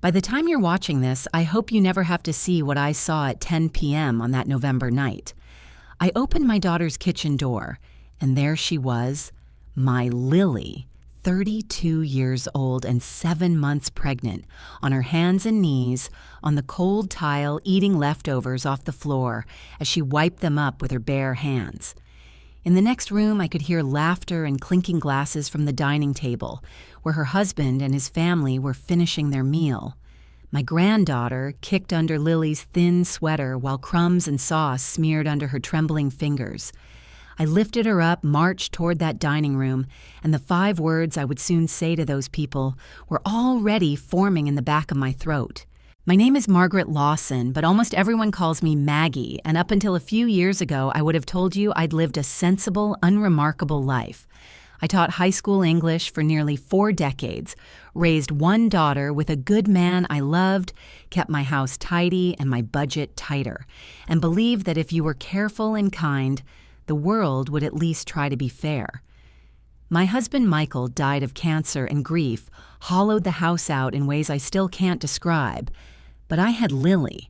By the time you're watching this, I hope you never have to see what I saw at 10 p.m. on that November night. I opened my daughter's kitchen door, and there she was, my Lily, 32 years old and 7 months pregnant, on her hands and knees, on the cold tile eating leftovers off the floor as she wiped them up with her bare hands. In the next room, I could hear laughter and clinking glasses from the dining table, where her husband and his family were finishing their meal. My granddaughter kicked under Lily's thin sweater while crumbs and sauce smeared under her trembling fingers. I lifted her up, marched toward that dining room, and the 5 words I would soon say to those people were already forming in the back of my throat. My name is Margaret Lawson, but almost everyone calls me Maggie, and up until a few years ago, I would have told you I'd lived a sensible, unremarkable life. I taught high school English for nearly 4 decades, raised 1 daughter with a good man I loved, kept my house tidy and my budget tighter, and believed that if you were careful and kind, the world would at least try to be fair. My husband Michael died of cancer, and grief hollowed the house out in ways I still can't describe. But I had Lily.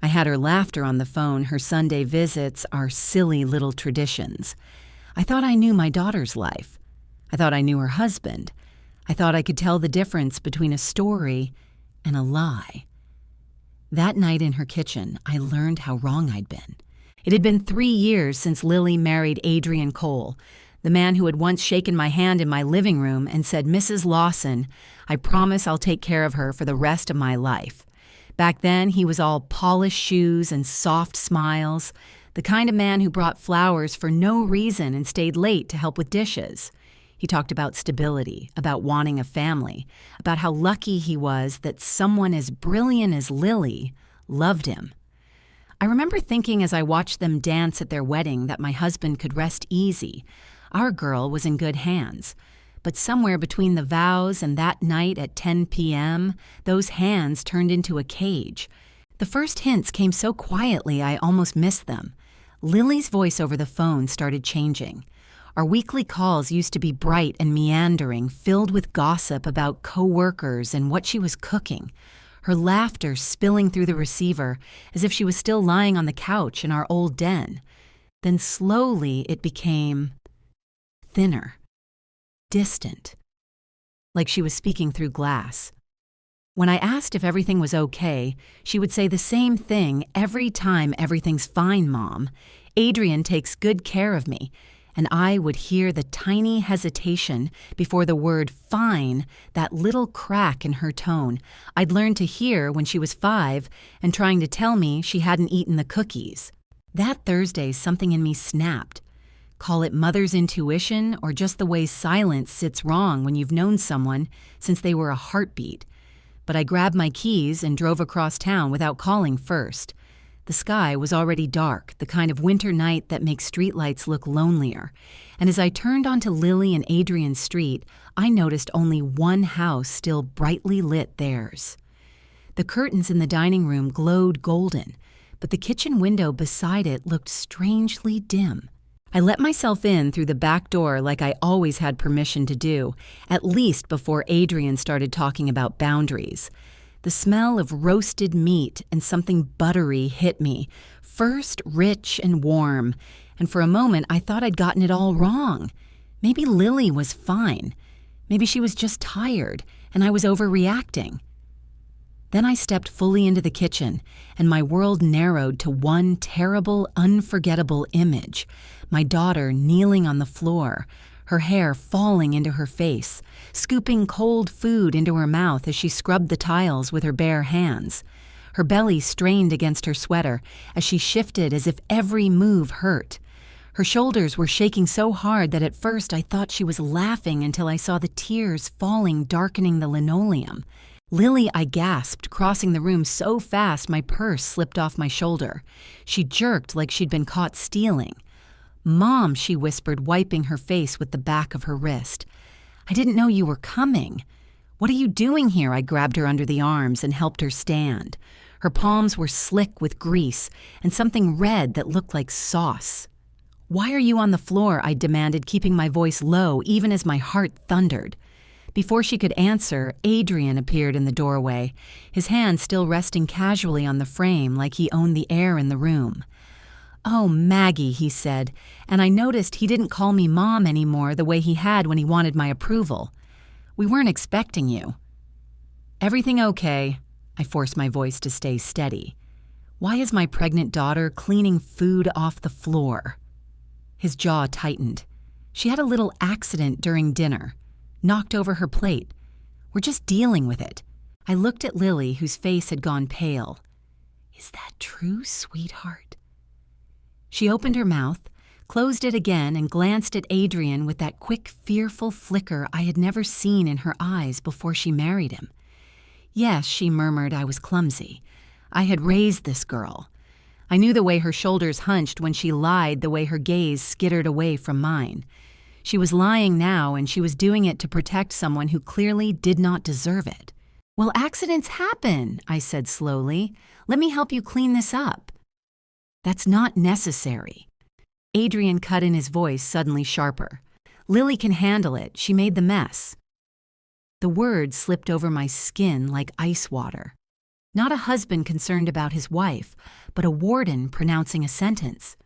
I had her laughter on the phone, her Sunday visits, our silly little traditions. I thought I knew my daughter's life. I thought I knew her husband. I thought I could tell the difference between a story and a lie. That night in her kitchen, I learned how wrong I'd been. It had been 3 years since Lily married Adrian Cole, the man who had once shaken my hand in my living room and said, "Mrs. Lawson, I promise I'll take care of her for the rest of my life." Back then, he was all polished shoes and soft smiles, the kind of man who brought flowers for no reason and stayed late to help with dishes. He talked about stability, about wanting a family, about how lucky he was that someone as brilliant as Lily loved him. I remember thinking as I watched them dance at their wedding that my husband could rest easy. Our girl was in good hands. But somewhere between the vows and that night at 10 p.m., those hands turned into a cage. The first hints came so quietly I almost missed them. Lily's voice over the phone started changing. Our weekly calls used to be bright and meandering, filled with gossip about co-workers and what she was cooking. Her laughter spilling through the receiver as if she was still lying on the couch in our old den. Then slowly it became thinner, distant, like she was speaking through glass. When I asked if everything was okay, she would say the same thing every time. "Everything's fine, Mom. Adrian takes good care of me." And I would hear the tiny hesitation before the word fine, that little crack in her tone I'd learned to hear when she was 5 and trying to tell me she hadn't eaten the cookies. That Thursday, something in me snapped. Call it mother's intuition or just the way silence sits wrong when you've known someone since they were a heartbeat. But I grabbed my keys and drove across town without calling first. The sky was already dark, the kind of winter night that makes streetlights look lonelier. And as I turned onto Lily and Adrian Street, I noticed only one house still brightly lit theirs. The curtains in the dining room glowed golden, but the kitchen window beside it looked strangely dim. I let myself in through the back door like I always had permission to do, at least before Adrian started talking about boundaries. The smell of roasted meat and something buttery hit me, first rich and warm, and for a moment I thought I'd gotten it all wrong. Maybe Lily was fine. Maybe she was just tired, and I was overreacting. Then I stepped fully into the kitchen, and my world narrowed to one terrible, unforgettable image. My daughter kneeling on the floor, her hair falling into her face, scooping cold food into her mouth as she scrubbed the tiles with her bare hands. Her belly strained against her sweater as she shifted as if every move hurt. Her shoulders were shaking so hard that at first I thought she was laughing until I saw the tears falling, darkening the linoleum. "Lily," I gasped, crossing the room so fast my purse slipped off my shoulder. She jerked like she'd been caught stealing. "Mom," she whispered, wiping her face with the back of her wrist. "I didn't know you were coming." "What are you doing here?" I grabbed her under the arms and helped her stand. Her palms were slick with grease and something red that looked like sauce. "Why are you on the floor?" I demanded, keeping my voice low even as my heart thundered. Before she could answer, Adrian appeared in the doorway, his hand still resting casually on the frame like he owned the air in the room. "Oh, Maggie," he said, and I noticed he didn't call me Mom anymore the way he had when he wanted my approval. "We weren't expecting you." "Everything okay?" I forced my voice to stay steady. "Why is my pregnant daughter cleaning food off the floor?" His jaw tightened. "She had a little accident during dinner. Knocked over her plate. We're just dealing with it." I looked at Lily, whose face had gone pale. "Is that true, sweetheart?" She opened her mouth, closed it again, and glanced at Adrian with that quick, fearful flicker I had never seen in her eyes before she married him. "Yes," she murmured, "I was clumsy. I had raised this girl." I knew the way her shoulders hunched when she lied, the way her gaze skittered away from mine. She was lying now, and she was doing it to protect someone who clearly did not deserve it. "Well, accidents happen," I said slowly. "Let me help you clean this up." "That's not necessary." Adrian cut in, his voice suddenly sharper. "Lily can handle it. She made the mess." The words slipped over my skin like ice water. Not a husband concerned about his wife, but a warden pronouncing a sentence.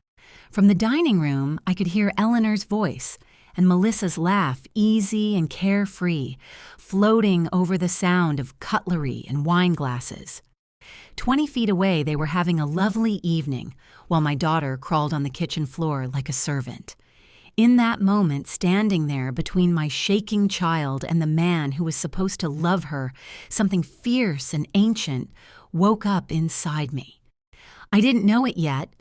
From the dining room, I could hear Eleanor's voice and Melissa's laugh, easy and carefree, floating over the sound of cutlery and wine glasses. 20 feet away, they were having a lovely evening, while my daughter crawled on the kitchen floor like a servant. In that moment, standing there between my shaking child and the man who was supposed to love her, something fierce and ancient woke up inside me. I didn't know it yet,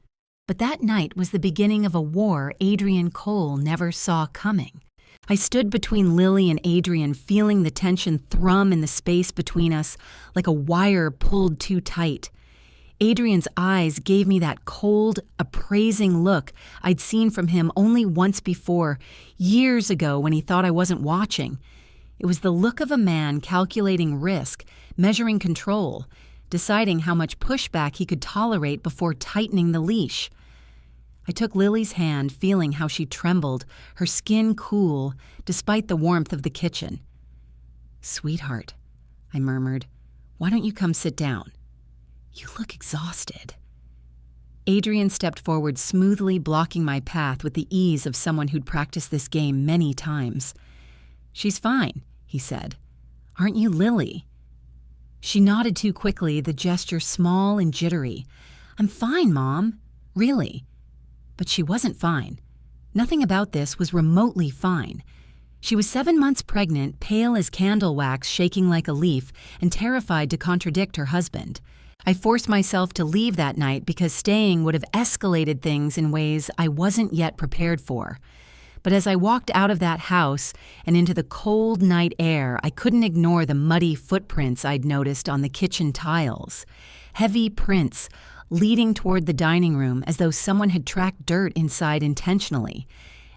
but that night was the beginning of a war Adrian Cole never saw coming. I stood between Lily and Adrian, feeling the tension thrum in the space between us like a wire pulled too tight. Adrian's eyes gave me that cold, appraising look I'd seen from him only once before, years ago when he thought I wasn't watching. It was the look of a man calculating risk, measuring control, deciding how much pushback he could tolerate before tightening the leash. I took Lily's hand, feeling how she trembled, her skin cool, despite the warmth of the kitchen. "Sweetheart," I murmured, "why don't you come sit down? You look exhausted." Adrian stepped forward smoothly, blocking my path with the ease of someone who'd practiced this game many times. "She's fine," he said. "Aren't you Lily?" She nodded too quickly, the gesture small and jittery. "I'm fine, Mom. Really." But she wasn't fine. Nothing about this was remotely fine. She was 7 months pregnant, pale as candle wax, shaking like a leaf, and terrified to contradict her husband. I forced myself to leave that night because staying would have escalated things in ways I wasn't yet prepared for. But as I walked out of that house and into the cold night air, I couldn't ignore the muddy footprints I'd noticed on the kitchen tiles. Heavy prints leading toward the dining room as though someone had tracked dirt inside intentionally.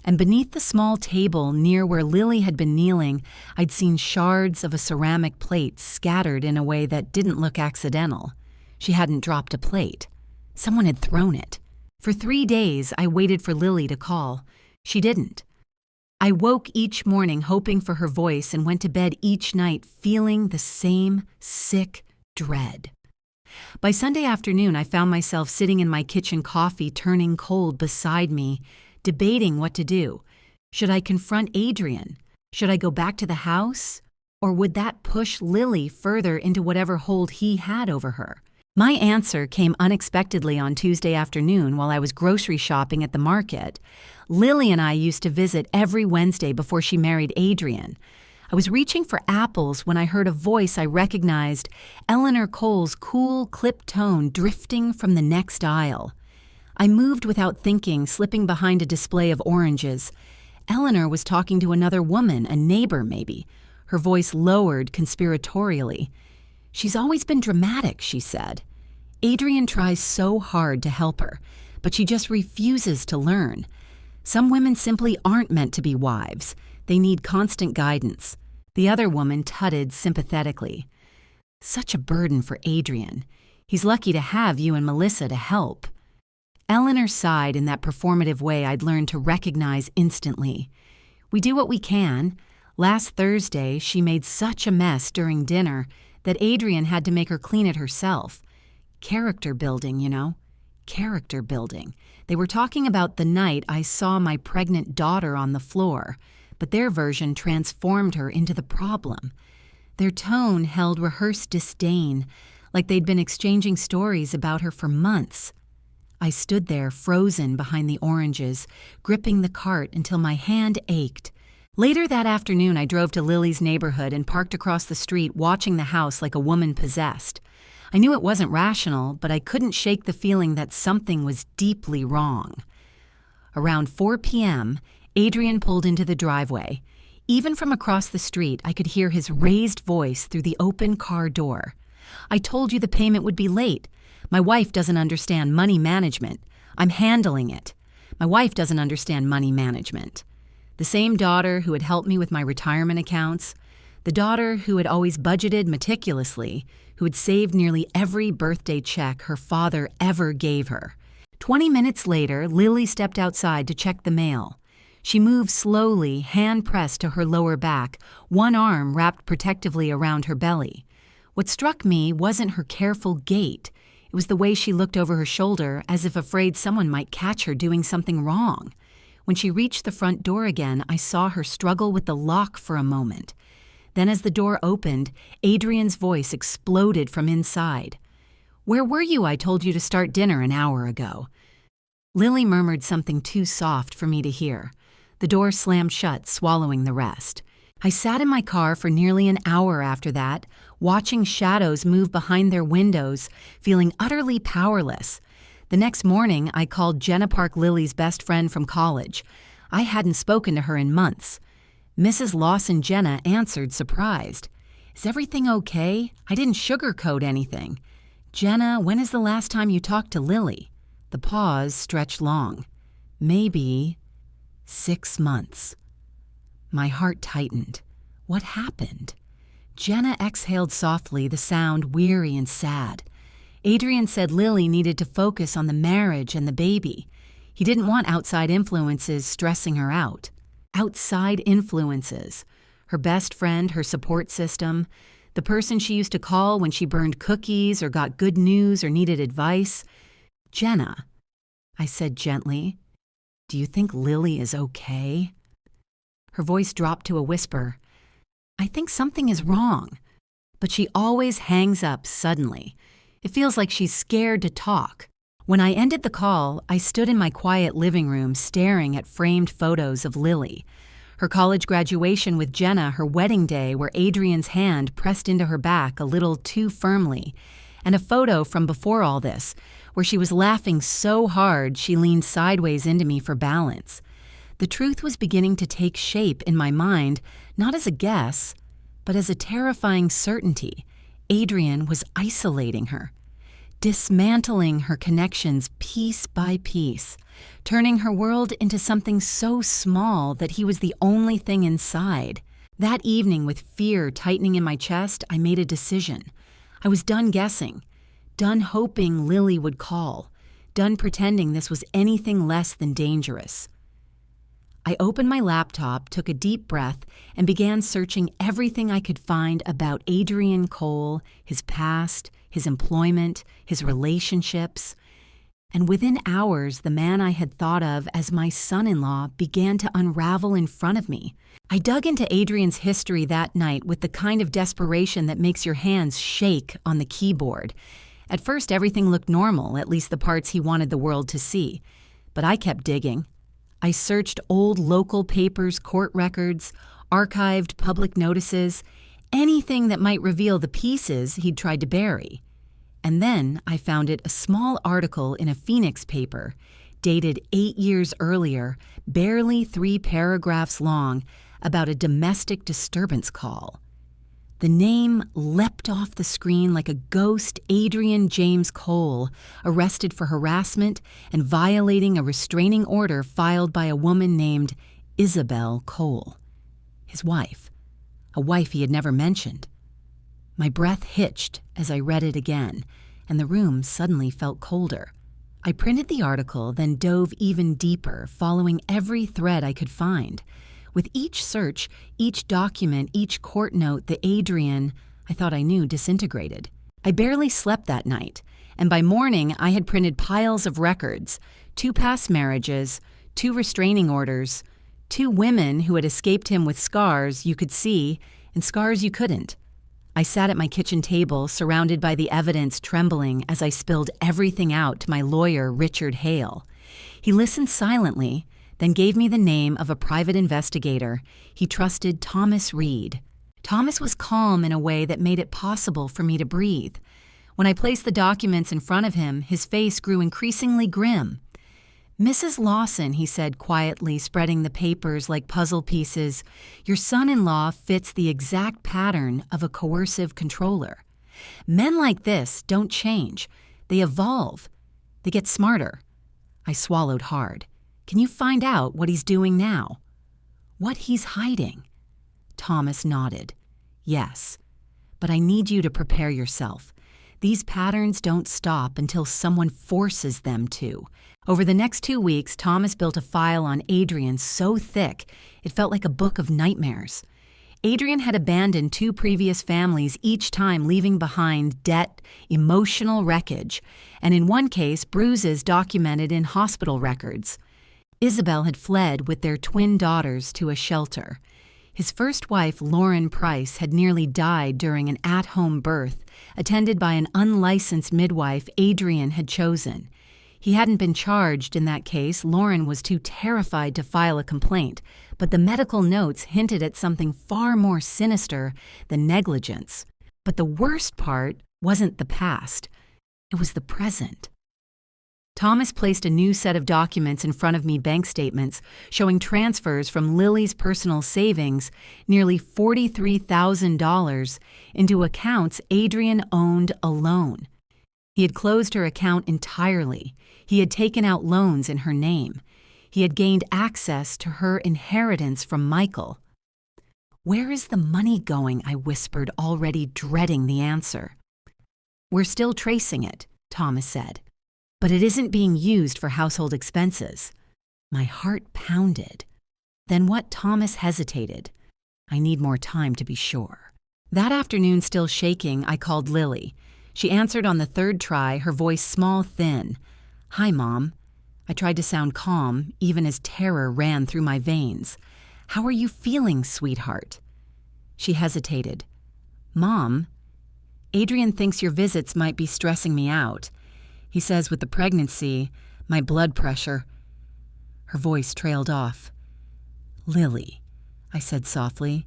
And beneath the small table near where Lily had been kneeling, I'd seen shards of a ceramic plate scattered in a way that didn't look accidental. She hadn't dropped a plate. Someone had thrown it. For 3 days, I waited for Lily to call. She didn't. I woke each morning hoping for her voice and went to bed each night feeling the same sick dread. By Sunday afternoon, I found myself sitting in my kitchen, coffee turning cold beside me, debating what to do. Should I confront Adrian? Should I go back to the house? Or would that push Lily further into whatever hold he had over her? My answer came unexpectedly on Tuesday afternoon while I was grocery shopping at the market. Lily and I used to visit every Wednesday before she married Adrian. I was reaching for apples when I heard a voice I recognized, Eleanor Cole's cool, clipped tone drifting from the next aisle. I moved without thinking, slipping behind a display of oranges. Eleanor was talking to another woman, a neighbor maybe, her voice lowered conspiratorially. "She's always been dramatic," she said. "Adrian tries so hard to help her, but she just refuses to learn. Some women simply aren't meant to be wives. They need constant guidance." The other woman tutted sympathetically. "Such a burden for Adrian. He's lucky to have you and Melissa to help." Eleanor sighed in that performative way I'd learned to recognize instantly. "We do what we can. Last Thursday, she made such a mess during dinner that Adrian had to make her clean it herself. Character building, you know. Character building. They were talking about the night I saw my pregnant daughter on the floor, but their version transformed her into the problem. Their tone held rehearsed disdain, like they'd been exchanging stories about her for months. I stood there frozen behind the oranges, gripping the cart until my hand ached. Later that afternoon, I drove to Lily's neighborhood and parked across the street, watching the house like a woman possessed. I knew it wasn't rational, but I couldn't shake the feeling that something was deeply wrong. Around 4 p.m., Adrian pulled into the driveway. Even from across the street, I could hear his raised voice through the open car door. "I told you the payment would be late. My wife doesn't understand money management. I'm handling it. My wife doesn't understand money management." The same daughter who had helped me with my retirement accounts, the daughter who had always budgeted meticulously, who had saved nearly every birthday check her father ever gave her. 20 minutes later, Lily stepped outside to check the mail. She moved slowly, hand pressed to her lower back, one arm wrapped protectively around her belly. What struck me wasn't her careful gait. It was the way she looked over her shoulder as if afraid someone might catch her doing something wrong. When she reached the front door again, I saw her struggle with the lock for a moment. Then as the door opened, Adrian's voice exploded from inside. "Where were you? I told you to start dinner an hour ago." Lily murmured something too soft for me to hear. The door slammed shut, swallowing the rest. I sat in my car for nearly an hour after that, watching shadows move behind their windows, feeling utterly powerless. The next morning, I called Jenna Park Lily's best friend from college. I hadn't spoken to her in months. Mrs. Lawson Jenna answered, surprised. "Is everything okay? I didn't sugarcoat anything." "Jenna, when is the last time you talked to Lily?" The pause stretched long. "Maybe 6 months." My heart tightened. What happened? Jenna exhaled softly, the sound weary and sad. Adrian said Lily needed to focus on the marriage and the baby. He didn't want outside influences stressing her out. Outside influences. Her best friend, her support system, the person she used to call when she burned cookies or got good news or needed advice. "Jenna," I said gently, "do you think Lily is okay?" Her voice dropped to a whisper. "I think something is wrong." But she always hangs up suddenly. It feels like she's scared to talk. When I ended the call, I stood in my quiet living room staring at framed photos of Lily. Her college graduation with Jenna, her wedding day where Adrian's hand pressed into her back a little too firmly, and a photo from before all this, where she was laughing so hard she leaned sideways into me for balance. The truth was beginning to take shape in my mind, not as a guess, but as a terrifying certainty. Adrian was isolating her, dismantling her connections piece by piece, turning her world into something so small that he was the only thing inside. That evening, with fear tightening in my chest, I made a decision. I was done guessing, done hoping Lily would call, done pretending this was anything less than dangerous. I opened my laptop, took a deep breath, and began searching everything I could find about Adrian Cole, his past, his employment, his relationships. And within hours, the man I had thought of as my son-in-law began to unravel in front of me. I dug into Adrian's history that night with the kind of desperation that makes your hands shake on the keyboard. At first, everything looked normal, at least the parts he wanted the world to see. But I kept digging. I searched old local papers, court records, archived public notices, anything that might reveal the pieces he'd tried to bury. And then I found a small article in a Phoenix paper, dated 8 years earlier, barely 3 paragraphs long, about a domestic disturbance call. The name leapt off the screen like a ghost. Adrian James Cole, arrested for harassment and violating a restraining order filed by a woman named Isabel Cole, his wife, a wife he had never mentioned. My breath hitched as I read it again, and the room suddenly felt colder. I printed the article, then dove even deeper, following every thread I could find. With each search, each document, each court note, the Adrian I thought I knew disintegrated. I barely slept that night, and by morning I had printed piles of records, 2 past marriages, 2 restraining orders, 2 women who had escaped him with scars you could see and scars you couldn't. I sat at my kitchen table, surrounded by the evidence, trembling as I spilled everything out to my lawyer, Richard Hale. He listened silently, then gave me the name of a private investigator. He trusted Thomas Reed. Thomas was calm in a way that made it possible for me to breathe. When I placed the documents in front of him, his face grew increasingly grim. "Mrs. Lawson," he said quietly, spreading the papers like puzzle pieces, "your son-in-law fits the exact pattern of a coercive controller. Men like this don't change. They evolve. They get smarter." I swallowed hard. "Can you find out what he's doing now?" "What he's hiding?" Thomas nodded. "Yes, but I need you to prepare yourself. These patterns don't stop until someone forces them to." Over the next 2 weeks, Thomas built a file on Adrian so thick it felt like a book of nightmares. Adrian had abandoned 2 previous families, each time leaving behind debt, emotional wreckage, and in one case, bruises documented in hospital records. Isabel had fled with their twin daughters to a shelter. His first wife, Lauren Price, had nearly died during an at-home birth, attended by an unlicensed midwife Adrian had chosen. He hadn't been charged in that case. Lauren was too terrified to file a complaint, but the medical notes hinted at something far more sinister than negligence. But the worst part wasn't the past. It was the present. Thomas placed a new set of documents in front of me, bank statements showing transfers from Lily's personal savings, nearly $43,000, into accounts Adrian owned alone. He had closed her account entirely. He had taken out loans in her name. He had gained access to her inheritance from Michael. "Where is the money going?" I whispered, already dreading the answer. "We're still tracing it," Thomas said. "But it isn't being used for household expenses." My heart pounded. Then what? Thomas hesitated. "I need more time to be sure." That afternoon, still shaking, I called Lily. She answered on the 3rd try, her voice small, thin. "Hi, Mom." I tried to sound calm, even as terror ran through my veins. "How are you feeling, sweetheart?" She hesitated. "Mom, Adrian thinks your visits might be stressing me out. He says with the pregnancy, my blood pressure." Her voice trailed off. "Lily," I said softly,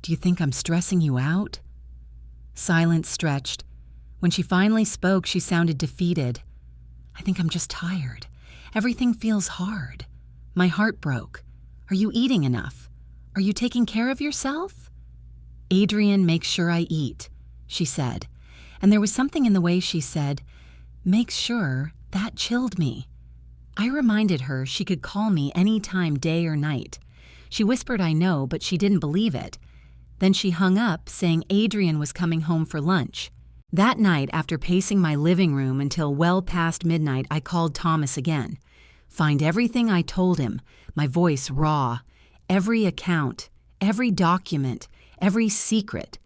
"do you think I'm stressing you out?" Silence stretched. When she finally spoke, she sounded defeated. "I think I'm just tired. Everything feels hard. My heart broke. Are you eating enough? Are you taking care of yourself?" "Adrian makes sure I eat," she said. And there was something in the way she said, "makes sure," that chilled me. I reminded her she could call me any time, day or night. She whispered I know, but she didn't believe it. Then she hung up, saying Adrian was coming home for lunch. That night, after pacing my living room until well past midnight, I called Thomas again. Find everything I told him, my voice raw. Every account, every document, every secret.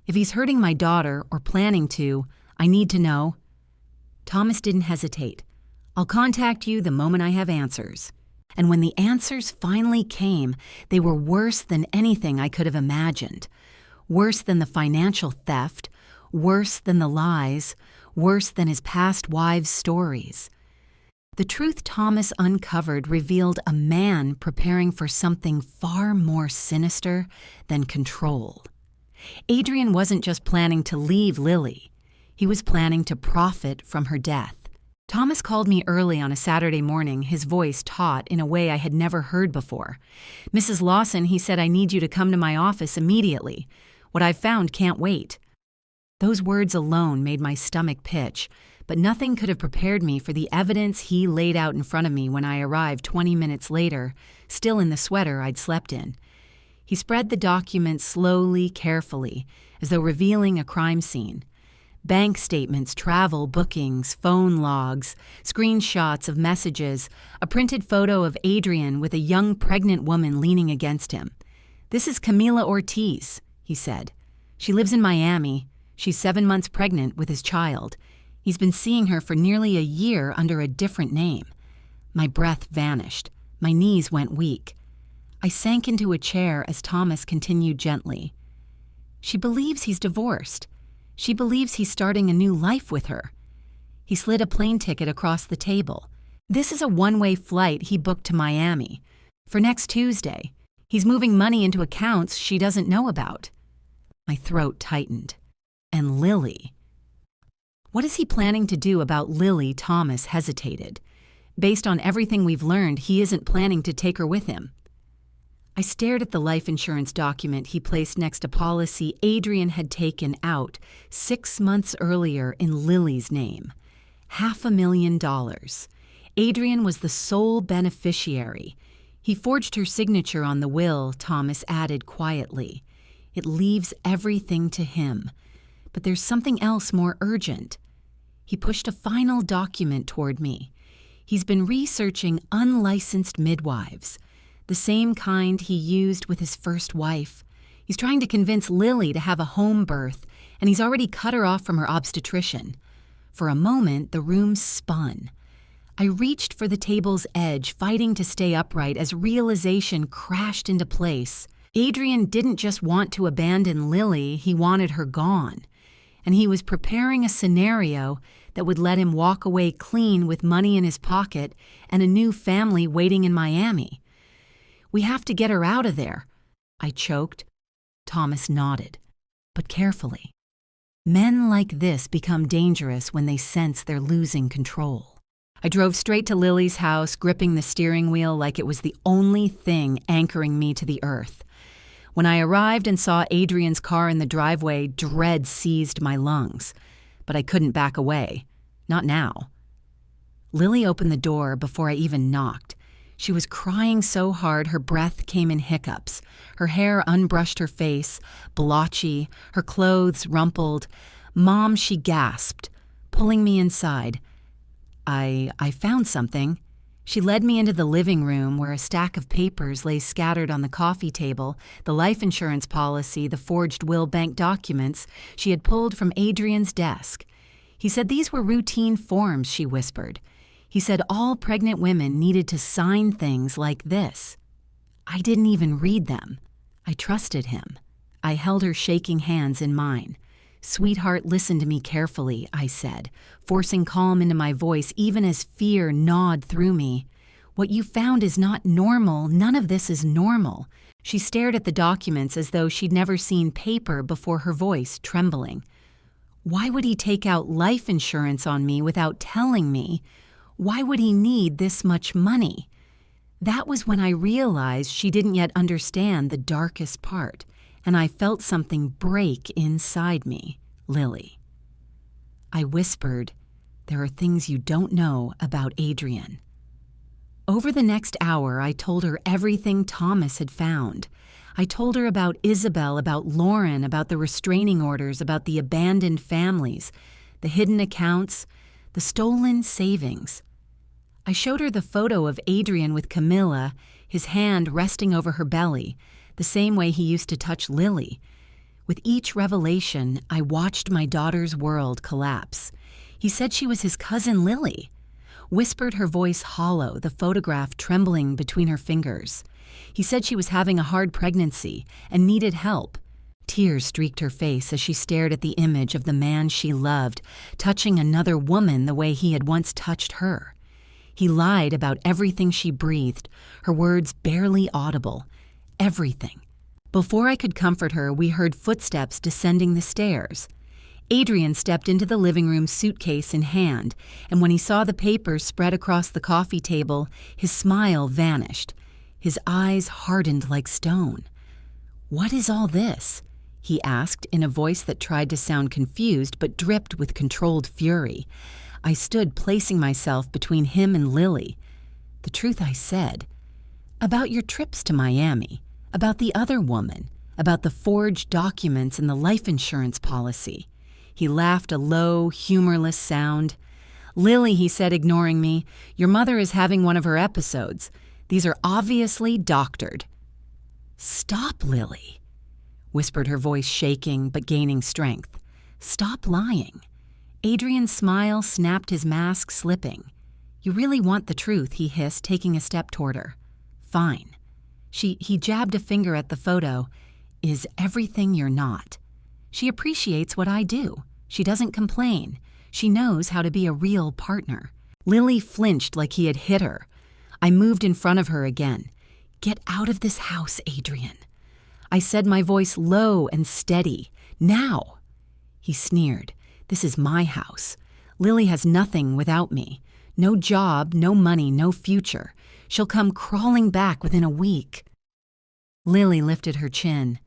If he's hurting my daughter or planning to, I need to know. Thomas didn't hesitate. "I'll contact you the moment I have answers." And when the answers finally came, they were worse than anything I could have imagined. Worse than the financial theft, worse than the lies, worse than his past wives' stories. The truth Thomas uncovered revealed a man preparing for something far more sinister than control. Adrian wasn't just planning to leave Lily. He was planning to profit from her death. Thomas called me early on a Saturday morning, his voice taut in a way I had never heard before. "Mrs. Lawson," he said, "I need you to come to my office immediately. What I've found can't wait." Those words alone made my stomach pitch, but nothing could have prepared me for the evidence he laid out in front of me when I arrived 20 minutes later, still in the sweater I'd slept in. He spread the documents slowly, carefully, as though revealing a crime scene. Bank statements, travel bookings, phone logs, screenshots of messages, a printed photo of Adrian with a young pregnant woman leaning against him. "This is Camila Ortiz," he said. "She lives in Miami. She's 7 months pregnant with his child. He's been seeing her for nearly a year under a different name." My breath vanished. My knees went weak. I sank into a chair as Thomas continued gently. "She believes he's divorced. She believes he's starting a new life with her." He slid a plane ticket across the table. "This is a one-way flight he booked to Miami for next Tuesday. He's moving money into accounts she doesn't know about." My throat tightened. And Lily. What is he planning to do about Lily? Thomas hesitated. Based on everything we've learned, he isn't planning to take her with him. I stared at the life insurance document he placed next to policy Adrian had taken out 6 months earlier in Lily's name. $500,000. Adrian was the sole beneficiary. He forged her signature on the will, Thomas added quietly. It leaves everything to him. But there's something else more urgent. He pushed a final document toward me. He's been researching unlicensed midwives, the same kind he used with his first wife. He's trying to convince Lily to have a home birth, and he's already cut her off from her obstetrician. For a moment, the room spun. I reached for the table's edge, fighting to stay upright as realization crashed into place. Adrian didn't just want to abandon Lily, he wanted her gone. And he was preparing a scenario that would let him walk away clean with money in his pocket and a new family waiting in Miami. "We have to get her out of there," I choked. Thomas nodded, but carefully. Men like this become dangerous when they sense they're losing control. I drove straight to Lily's house, gripping the steering wheel like it was the only thing anchoring me to the earth. When I arrived and saw Adrian's car in the driveway, dread seized my lungs. But I couldn't back away. Not now. Lily opened the door before I even knocked. She was crying so hard her breath came in hiccups. Her hair unbrushed her face, blotchy, her clothes rumpled. "Mom," she gasped, pulling me inside. I found something." She led me into the living room where a stack of papers lay scattered on the coffee table, the life insurance policy, the forged will bank documents she had pulled from Adrian's desk. "He said these were routine forms," she whispered. "He said all pregnant women needed to sign things like this." I didn't even read them. I trusted him. I held her shaking hands in mine. "Sweetheart, listen to me carefully," I said, forcing calm into my voice even as fear gnawed through me. "What you found is not normal. None of this is normal." She stared at the documents as though she'd never seen paper before, her voice trembling. "Why would he take out life insurance on me without telling me? Why would he need this much money?" That was when I realized she didn't yet understand the darkest part, and I felt something break inside me. "Lily." I whispered, "There are things you don't know about Adrian." Over the next hour, I told her everything Thomas had found. I told her about Isabel, about Lauren, about the restraining orders, about the abandoned families, the hidden accounts, the stolen savings. I showed her the photo of Adrian with Camilla, his hand resting over her belly, the same way he used to touch Lily. With each revelation, I watched my daughter's world collapse. He said she was his cousin Lily. Whispered, her voice hollow, the photograph trembling between her fingers. He said she was having a hard pregnancy and needed help. Tears streaked her face as she stared at the image of the man she loved, touching another woman the way he had once touched her. He lied about everything she breathed, her words barely audible. Everything. Before I could comfort her, we heard footsteps descending the stairs. Adrian stepped into the living room, suitcase in hand, and when he saw the papers spread across the coffee table, his smile vanished. His eyes hardened like stone. "What is all this?" he asked in a voice that tried to sound confused but dripped with controlled fury. I stood placing myself between him and Lily. The truth I said. "About your trips to Miami, about the other woman, about the forged documents and the life insurance policy." He laughed a low, humorless sound. "Lily," he said, ignoring me, "your mother is having one of her episodes. These are obviously doctored." "Stop, Lily," whispered her voice, shaking but gaining strength. "Stop lying." Adrian's smile snapped, his mask slipping. "You really want the truth," he hissed, taking a step toward her. "Fine." He jabbed a finger at the photo. "Is everything you're not." She appreciates what I do. She doesn't complain. She knows how to be a real partner. Lily flinched like he had hit her. I moved in front of her again. "Get out of this house, Adrian." I said, my voice low and steady. "Now." He sneered. "This is my house. Lily has nothing without me. No job, no money, no future. She'll come crawling back within a week." Lily lifted her chin,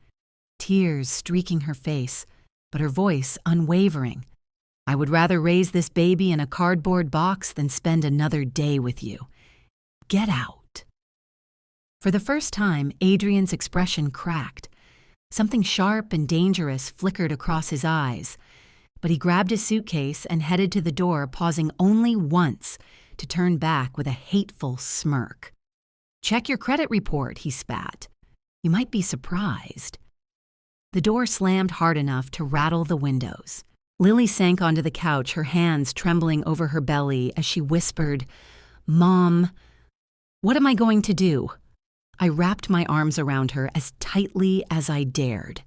tears streaking her face, but her voice unwavering. "I would rather raise this baby in a cardboard box than spend another day with you. Get out." For the first time, Adrian's expression cracked. Something sharp and dangerous flickered across his eyes. But he grabbed his suitcase and headed to the door, pausing only once to turn back with a hateful smirk. "Check your credit report," he spat. "You might be surprised." The door slammed hard enough to rattle the windows. Lily sank onto the couch, her hands trembling over her belly as she whispered, "Mom, what am I going to do?" I wrapped my arms around her as tightly as I dared.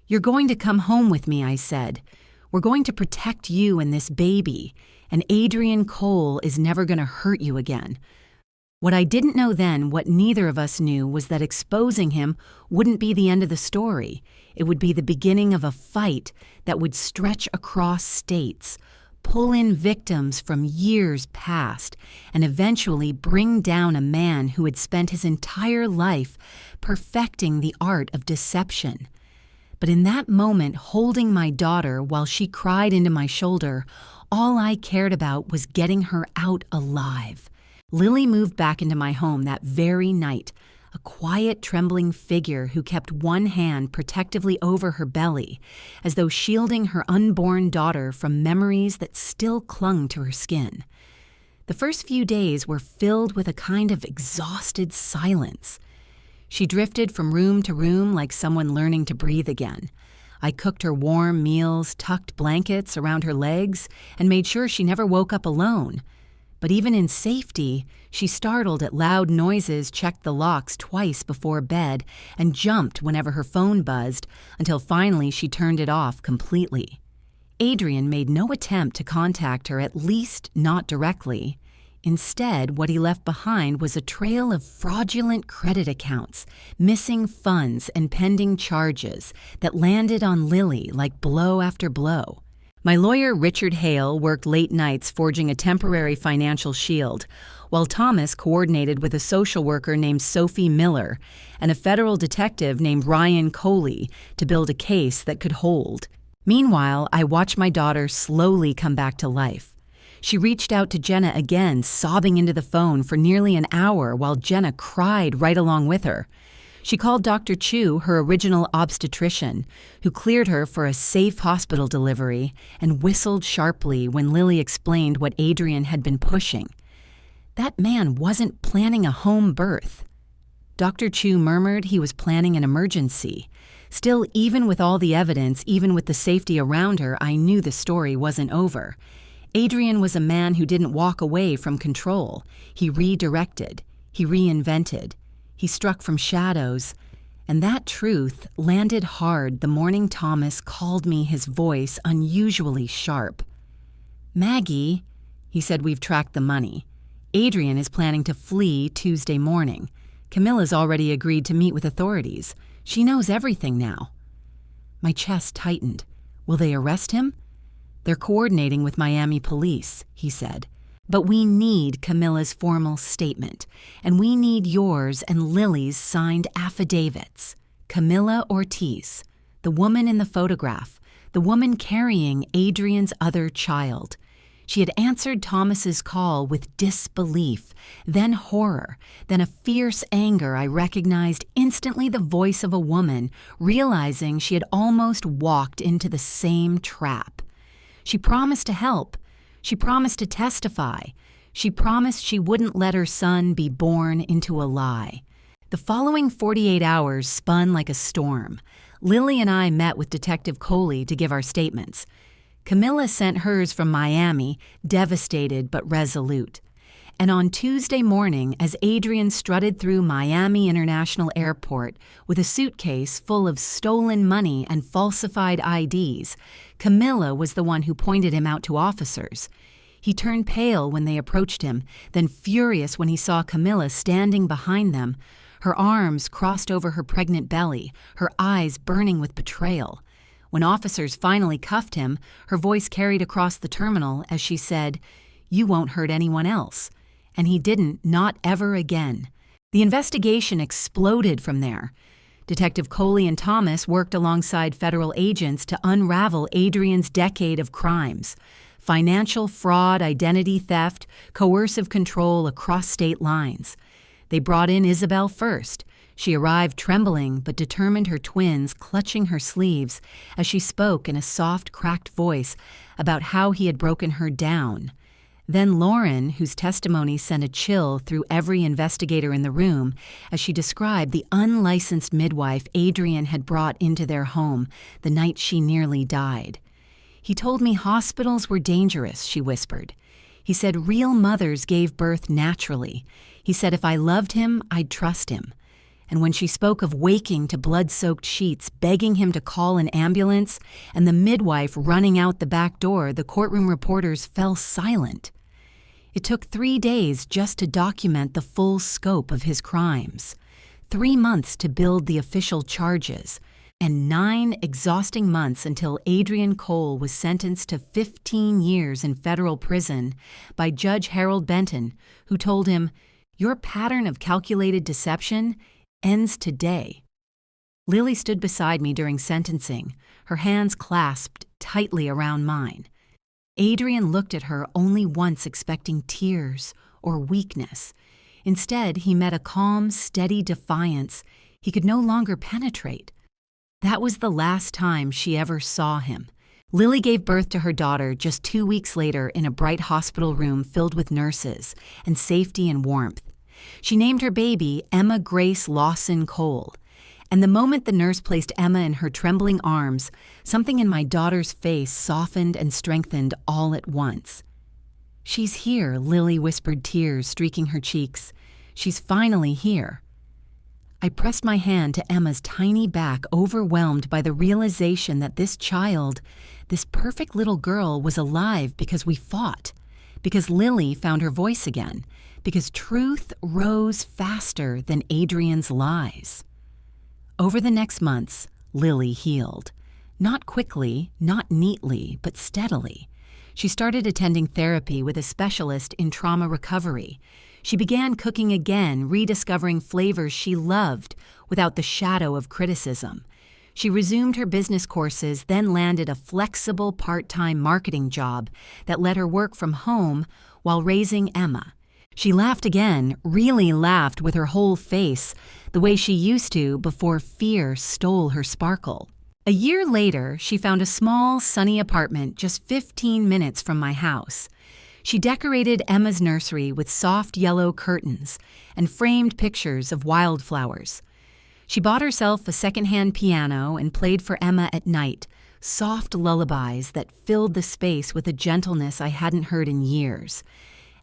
"You're going to come home with me," I said. "We're going to protect you and this baby, and Adrian Cole is never going to hurt you again." What I didn't know then, what neither of us knew, was that exposing him wouldn't be the end of the story. It would be the beginning of a fight that would stretch across states, pull in victims from years past, and eventually bring down a man who had spent his entire life perfecting the art of deception. But in that moment, holding my daughter while she cried into my shoulder, all I cared about was getting her out alive. Lily moved back into my home that very night, a quiet, trembling figure who kept one hand protectively over her belly, as though shielding her unborn daughter from memories that still clung to her skin. The first few days were filled with a kind of exhausted silence. She drifted from room to room like someone learning to breathe again. I cooked her warm meals, tucked blankets around her legs, and made sure she never woke up alone. But even in safety, she startled at loud noises, checked the locks twice before bed, and jumped whenever her phone buzzed, until finally she turned it off completely. Adrian made no attempt to contact her, at least not directly. Instead, what he left behind was a trail of fraudulent credit accounts, missing funds, and pending charges that landed on Lily like blow after blow. My lawyer, Richard Hale, worked late nights forging a temporary financial shield, while Thomas coordinated with a social worker named Sophie Miller and a federal detective named Ryan Coley to build a case that could hold. Meanwhile, I watched my daughter slowly come back to life. She reached out to Jenna again, sobbing into the phone for nearly an hour while Jenna cried right along with her. She called Dr. Chu, her original obstetrician, who cleared her for a safe hospital delivery, and whistled sharply when Lily explained what Adrian had been pushing. That man wasn't planning a home birth. Dr. Chu murmured he was planning an emergency. Still, even with all the evidence, even with the safety around her, I knew the story wasn't over. Adrian was a man who didn't walk away from control. He redirected. He reinvented. He struck from shadows, and that truth landed hard the morning Thomas called me, his voice unusually sharp. "Maggie," he said, "we've tracked the money. Adrian is planning to flee Tuesday morning. Camilla's already agreed to meet with authorities. She knows everything now." My chest tightened. "Will they arrest him?" "They're coordinating with Miami police," he said. "But we need Camilla's formal statement, and we need yours and Lily's signed affidavits. Camilla Ortiz, the woman in the photograph, the woman carrying Adrian's other child. She had answered Thomas's call with disbelief, then horror, then a fierce anger. I recognized instantly the voice of a woman, realizing she had almost walked into the same trap. She promised to help. She promised to testify. She promised she wouldn't let her son be born into a lie. The following 48 hours spun like a storm. Lily and I met with Detective Coley to give our statements. Camilla sent hers from Miami, devastated but resolute. And on Tuesday morning, as Adrian strutted through Miami International Airport with a suitcase full of stolen money and falsified IDs, Camilla was the one who pointed him out to officers. He turned pale when they approached him, then furious when he saw Camilla standing behind them, her arms crossed over her pregnant belly, her eyes burning with betrayal. When officers finally cuffed him, her voice carried across the terminal as she said, "You won't hurt anyone else." And he didn't, not ever again. The investigation exploded from there. Detective Coley and Thomas worked alongside federal agents to unravel Adrian's decade of crimes: financial fraud, identity theft, coercive control across state lines. They brought in Isabel first. She arrived trembling but determined, her twins clutching her sleeves as she spoke in a soft, cracked voice about how he had broken her down. Then Lauren, whose testimony sent a chill through every investigator in the room as she described the unlicensed midwife Adrian had brought into their home the night she nearly died. "He told me hospitals were dangerous," she whispered. "He said real mothers gave birth naturally. He said if I loved him, I'd trust him." And when she spoke of waking to blood-soaked sheets, begging him to call an ambulance, and the midwife running out the back door, the courtroom reporters fell silent. It took 3 days just to document the full scope of his crimes, 3 months to build the official charges, and 9 exhausting months until Adrian Cole was sentenced to 15 years in federal prison by Judge Harold Benton, who told him, "Your pattern of calculated deception ends today." Lily stood beside me during sentencing, her hands clasped tightly around mine. Adrian looked at her only once, expecting tears or weakness. Instead, he met a calm, steady defiance he could no longer penetrate. That was the last time she ever saw him. Lily gave birth to her daughter just 2 weeks later in a bright hospital room filled with nurses and safety and warmth. She named her baby Emma Grace Lawson Cole. And the moment the nurse placed Emma in her trembling arms, something in my daughter's face softened and strengthened all at once. "She's here," Lily whispered, tears streaking her cheeks. "She's finally here." I pressed my hand to Emma's tiny back, overwhelmed by the realization that this child, this perfect little girl, was alive because we fought, because Lily found her voice again, because truth rose faster than Adrian's lies. Over the next months, Lily healed. Not quickly, not neatly, but steadily. She started attending therapy with a specialist in trauma recovery. She began cooking again, rediscovering flavors she loved without the shadow of criticism. She resumed her business courses, then landed a flexible part-time marketing job that let her work from home while raising Emma. She laughed again, really laughed with her whole face, the way she used to before fear stole her sparkle. A year later, she found a small, sunny apartment just 15 minutes from my house. She decorated Emma's nursery with soft yellow curtains and framed pictures of wildflowers. She bought herself a secondhand piano and played for Emma at night, soft lullabies that filled the space with a gentleness I hadn't heard in years.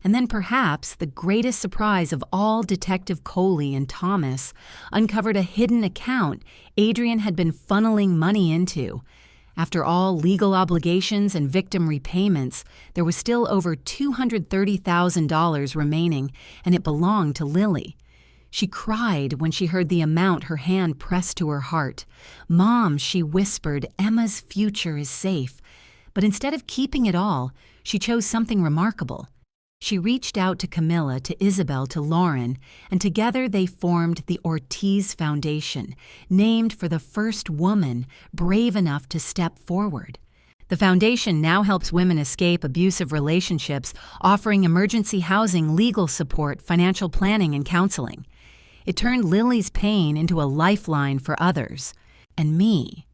And then perhaps the greatest surprise of all, Detective Coley and Thomas uncovered a hidden account Adrian had been funneling money into. After all legal obligations and victim repayments, there was still over $230,000 remaining, and it belonged to Lily. She cried when she heard the amount, her hand pressed to her heart. "Mom," she whispered, "Emma's future is safe." But instead of keeping it all, she chose something remarkable. She reached out to Camilla, to Isabel, to Lauren, and together they formed the Ortiz Foundation, named for the first woman brave enough to step forward. The foundation now helps women escape abusive relationships, offering emergency housing, legal support, financial planning, and counseling. It turned Lily's pain into a lifeline for others. And me.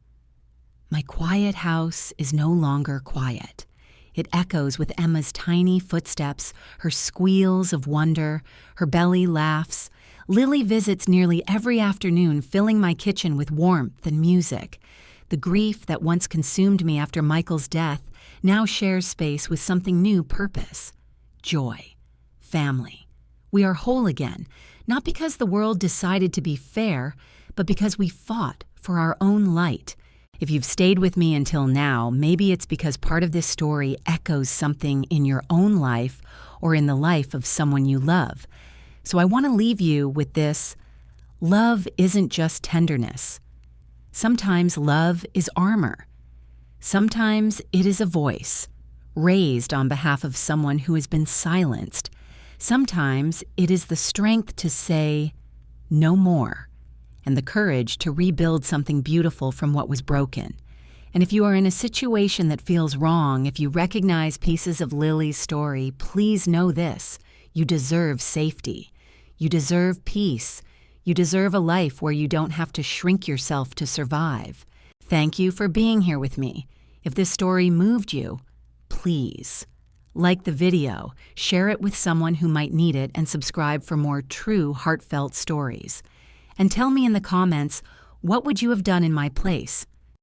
My quiet house is no longer quiet. It echoes with Emma's tiny footsteps, her squeals of wonder, her belly laughs. Lily visits nearly every afternoon, filling my kitchen with warmth and music. The grief that once consumed me after Michael's death now shares space with something new: purpose, joy, family. We are whole again, not because the world decided to be fair, but because we fought for our own light. If you've stayed with me until now, maybe it's because part of this story echoes something in your own life or in the life of someone you love. So I want to leave you with this: love isn't just tenderness. Sometimes love is armor. Sometimes it is a voice, raised on behalf of someone who has been silenced. Sometimes it is the strength to say no more, and the courage to rebuild something beautiful from what was broken. And if you are in a situation that feels wrong, if you recognize pieces of Lily's story, please know this: you deserve safety. You deserve peace. You deserve a life where you don't have to shrink yourself to survive. Thank you for being here with me. If this story moved you, please like the video, share it with someone who might need it, and subscribe for more true, heartfelt stories. And tell me in the comments, what would you have done in my place?